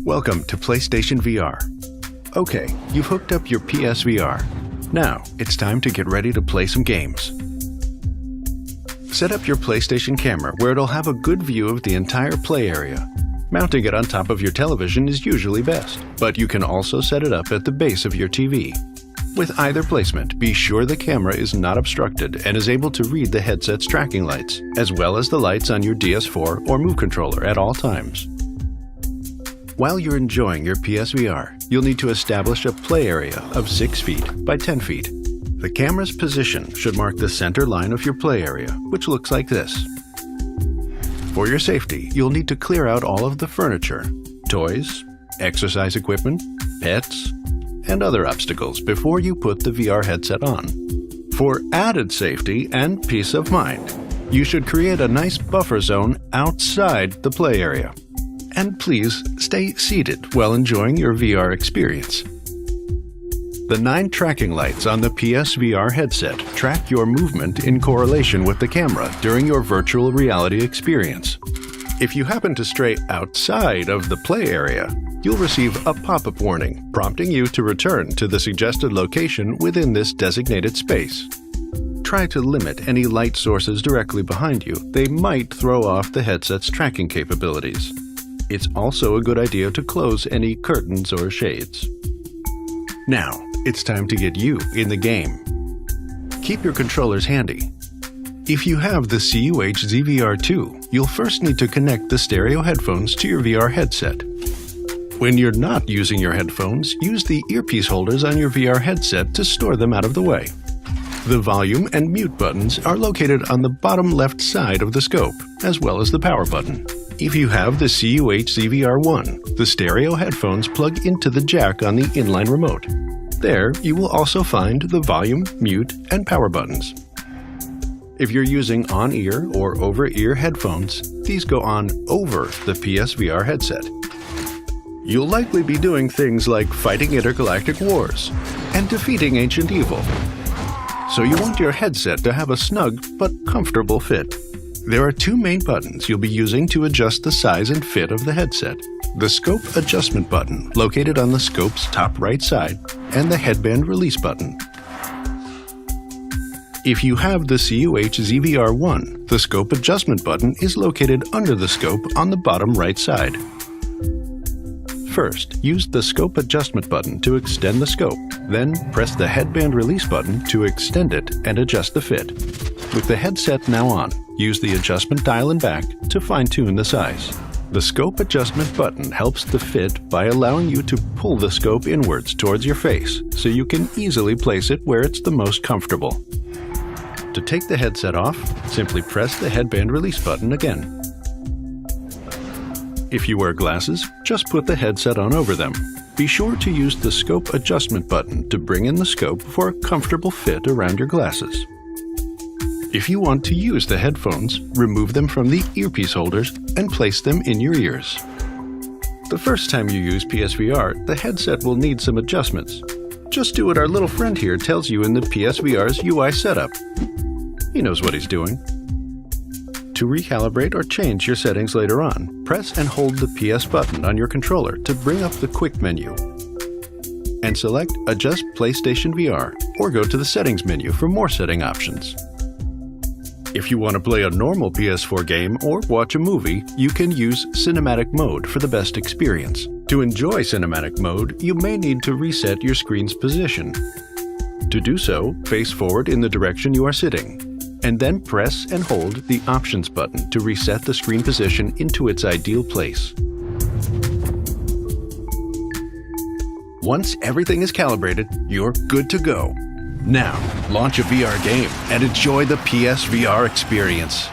Welcome to PlayStation VR. Okay, you've hooked up your PSVR. Now, it's time to get ready to play some games. Set up your PlayStation camera where it'll have a good view of the entire play area. Mounting it on top of your television is usually best, but you can also set it up at the base of your TV. With either placement, be sure the camera is not obstructed and is able to read the headset's tracking lights, as well as the lights on your DS4 or Move controller at all times. While you're enjoying your PSVR, you'll need to establish a play area of 6 feet by 10 feet. The camera's position should mark the center line of your play area, which looks like this. For your safety, you'll need to clear out all of the furniture, toys, exercise equipment, pets, and other obstacles before you put the VR headset on. For added safety and peace of mind, you should create a nice buffer zone outside the play area. And please stay seated while enjoying your VR experience. The 9 tracking lights on the PSVR headset track your movement in correlation with the camera during your virtual reality experience. If you happen to stray outside of the play area, you'll receive a pop-up warning prompting you to return to the suggested location within this designated space. Try to limit any light sources directly behind you. They might throw off the headset's tracking capabilities. It's also a good idea to close any curtains or shades. Now, it's time to get you in the game. Keep your controllers handy. If you have the CUH ZVR2, you'll first need to connect the stereo headphones to your VR headset. When you're not using your headphones, use the earpiece holders on your VR headset to store them out of the way. The volume and mute buttons are located on the bottom left side of the scope, as well as the power button. If you have the CUH ZVR1, the stereo headphones plug into the jack on the inline remote. There, you will also find the volume, mute, and power buttons. If you're using on-ear or over-ear headphones, these go on over the PSVR headset. You'll likely be doing things like fighting intergalactic wars and defeating ancient evil. So you want your headset to have a snug but comfortable fit. There are 2 main buttons you'll be using to adjust the size and fit of the headset. The Scope Adjustment button, located on the scope's top right side, and the Headband Release button. If you have the CUH ZVR1, the Scope Adjustment button is located under the scope on the bottom right side. First, use the Scope Adjustment button to extend the scope, then press the Headband Release button to extend it and adjust the fit. With the headset now on, use the adjustment dial and back to fine-tune the size. The Scope Adjustment button helps the fit by allowing you to pull the scope inwards towards your face so you can easily place it where it's the most comfortable. To take the headset off, simply press the Headband Release button again. If you wear glasses, just put the headset on over them. Be sure to use the Scope Adjustment button to bring in the scope for a comfortable fit around your glasses. If you want to use the headphones, remove them from the earpiece holders and place them in your ears. The first time you use PSVR, the headset will need some adjustments. Just do what our little friend here tells you in the PSVR's UI setup. He knows what he's doing. To recalibrate or change your settings later on, press and hold the PS button on your controller to bring up the quick menu. And select Adjust PlayStation VR, or go to the Settings menu for more setting options. If you want to play a normal PS4 game or watch a movie, you can use Cinematic Mode for the best experience. To enjoy Cinematic Mode, you may need to reset your screen's position. To do so, face forward in the direction you are sitting, and then press and hold the Options button to reset the screen position into its ideal place. Once everything is calibrated, you're good to go. Now, launch a VR game and enjoy the PSVR experience.